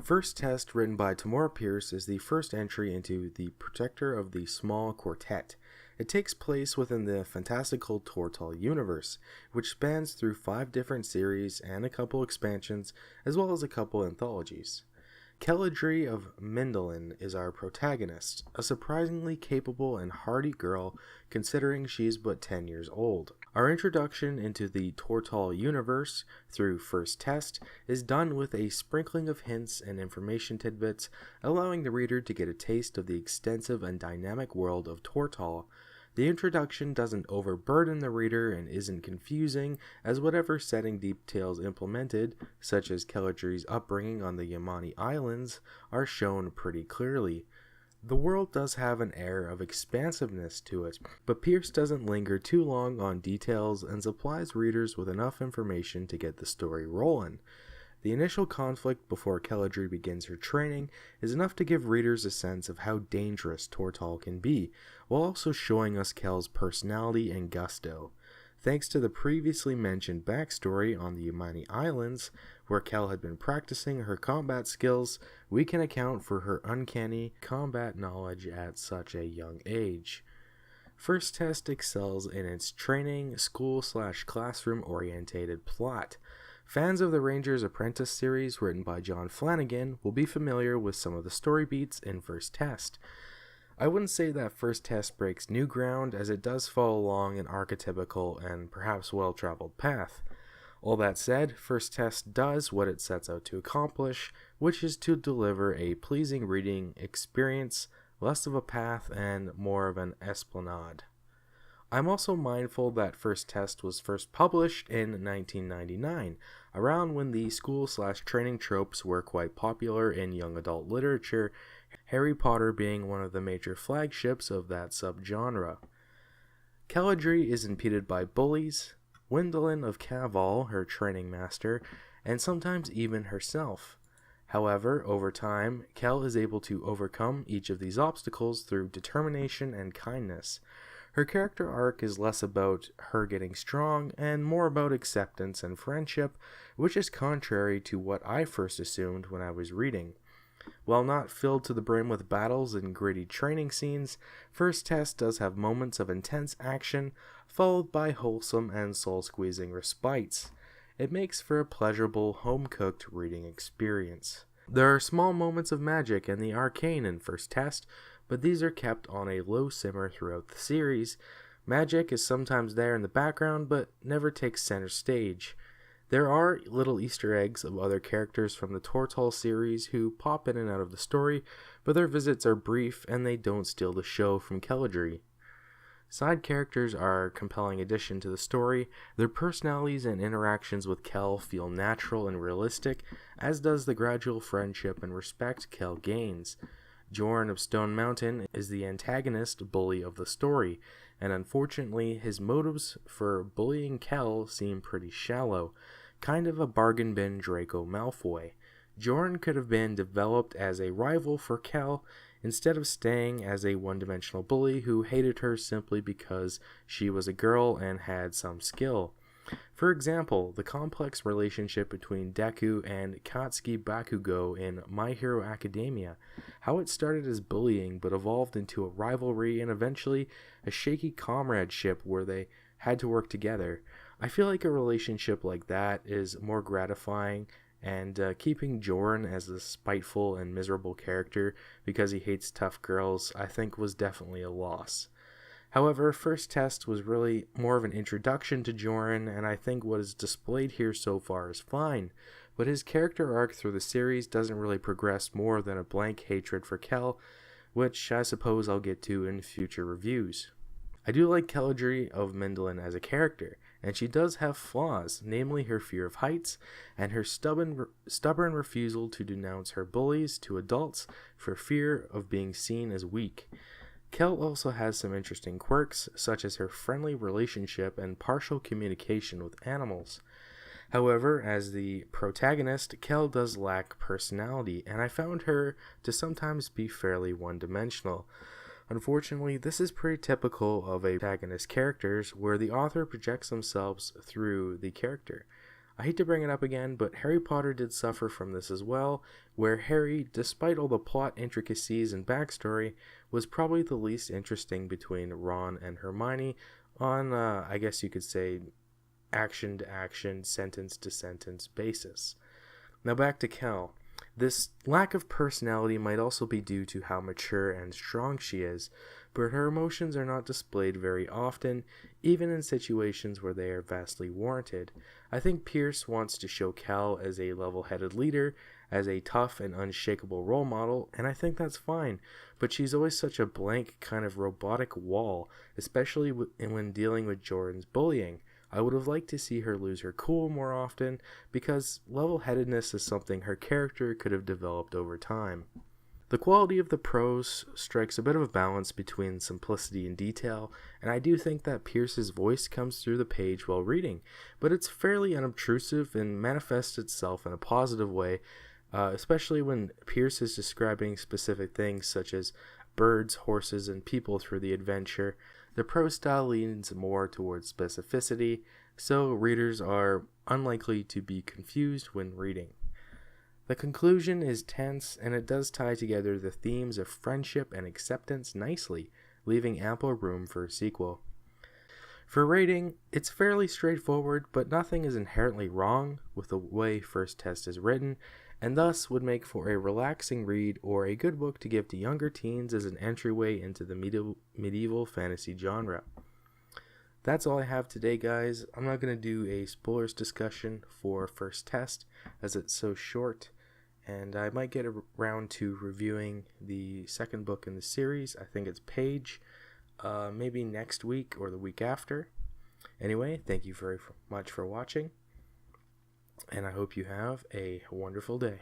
First Test, written by Tamora Pierce, is the first entry into The Protector of the Small Quartet. It takes place within the fantastical Tortall universe, which spans through 5 different series and a couple expansions, as well as a couple anthologies. Kelladry of Mindolin is our protagonist, a surprisingly capable and hardy girl considering she's but 10 years old. Our introduction into the Tortall universe through First Test is done with a sprinkling of hints and information tidbits, allowing the reader to get a taste of the extensive and dynamic world of Tortall. The introduction doesn't overburden the reader and isn't confusing, as whatever setting details implemented, such as Kelladry's upbringing on the Yamani Islands, are shown pretty clearly. The world does have an air of expansiveness to it, but Pierce doesn't linger too long on details and supplies readers with enough information to get the story rolling. The initial conflict before Kelladry begins her training is enough to give readers a sense of how dangerous Tortall can be, while also showing us Kel's personality and gusto. Thanks to the previously mentioned backstory on the Yamani Islands, where Kel had been practicing her combat skills, we can account for her uncanny combat knowledge at such a young age. First Test excels in its training, school/classroom orientated plot. Fans of the Ranger's Apprentice series, written by John Flanagan, will be familiar with some of the story beats in First Test. I wouldn't say that First Test breaks new ground, as it does follow along an archetypical and perhaps well-traveled path. All that said, First Test does what it sets out to accomplish, which is to deliver a pleasing reading experience, less of a path and more of an esplanade. I'm also mindful that First Test was first published in 1999, around when the school/training tropes were quite popular in young adult literature, Harry Potter being one of the major flagships of that subgenre. Kelladry is impeded by bullies, Wyndolin of Caval, her training master, and sometimes even herself. However, over time, Kel is able to overcome each of these obstacles through determination and kindness. Her character arc is less about her getting strong and more about acceptance and friendship, which is contrary to what I first assumed when I was reading. While not filled to the brim with battles and gritty training scenes, First Test does have moments of intense action, followed by wholesome and soul-squeezing respites. It makes for a pleasurable, home-cooked reading experience. There are small moments of magic and the arcane in First Test, but these are kept on a low simmer throughout the series. Magic is sometimes there in the background, but never takes center stage. There are little Easter eggs of other characters from the Tortall series who pop in and out of the story, but their visits are brief and they don't steal the show from Kelladry. Side characters are a compelling addition to the story. Their personalities and interactions with Kel feel natural and realistic, as does the gradual friendship and respect Kel gains. Jorn of Stone Mountain is the antagonist bully of the story, and unfortunately his motives for bullying Kel seem pretty shallow, kind of a bargain bin Draco Malfoy. Jorn could have been developed as a rival for Kel, instead of staying as a one-dimensional bully who hated her simply because she was a girl and had some skill. For example, the complex relationship between Deku and Katsuki Bakugo in My Hero Academia, how it started as bullying but evolved into a rivalry and eventually a shaky comradeship where they had to work together. I feel like a relationship like that is more gratifying, and keeping Jorn as a spiteful and miserable character because he hates tough girls I think was definitely a loss. However, First Test was really more of an introduction to Jorn, and I think what is displayed here so far is fine, but his character arc through the series doesn't really progress more than a blank hatred for Kel, which I suppose I'll get to in future reviews. I do like Kelladry of Mindolin as a character, and she does have flaws, namely her fear of heights and her stubborn refusal to denounce her bullies to adults for fear of being seen as weak. Kel also has some interesting quirks, such as her friendly relationship and partial communication with animals. However, as the protagonist, Kel does lack personality, and I found her to sometimes be fairly one-dimensional. Unfortunately, this is pretty typical of protagonist characters, where the author projects themselves through the character. I hate to bring it up again, but Harry Potter did suffer from this as well, where Harry, despite all the plot intricacies and backstory, was probably the least interesting between Ron and Hermione on, I guess you could say, action to action, sentence to sentence basis. Now back to Kel. This lack of personality might also be due to how mature and strong she is, but her emotions are not displayed very often, even in situations where they are vastly warranted. I think Pierce wants to show Kel as a level-headed leader, as a tough and unshakable role model, and I think that's fine, but she's always such a blank, kind of robotic wall, especially when dealing with Jordan's bullying. I would have liked to see her lose her cool more often, because level-headedness is something her character could have developed over time. The quality of the prose strikes a bit of a balance between simplicity and detail, and I do think that Pierce's voice comes through the page while reading, but it's fairly unobtrusive and manifests itself in a positive way, especially when Pierce is describing specific things such as birds, horses, and people through the adventure. The prose style leans more towards specificity, so readers are unlikely to be confused when reading. The conclusion is tense, and it does tie together the themes of friendship and acceptance nicely, leaving ample room for a sequel. For rating, it's fairly straightforward, but nothing is inherently wrong with the way First Test is written, and thus would make for a relaxing read or a good book to give to younger teens as an entryway into the medieval fantasy genre. That's all I have today, guys. I'm not going to do a spoilers discussion for First Test as it's so short, and I might get around to reviewing the second book in the series. I think it's Page, maybe next week or the week after. Anyway, thank you very much for watching, and I hope you have a wonderful day.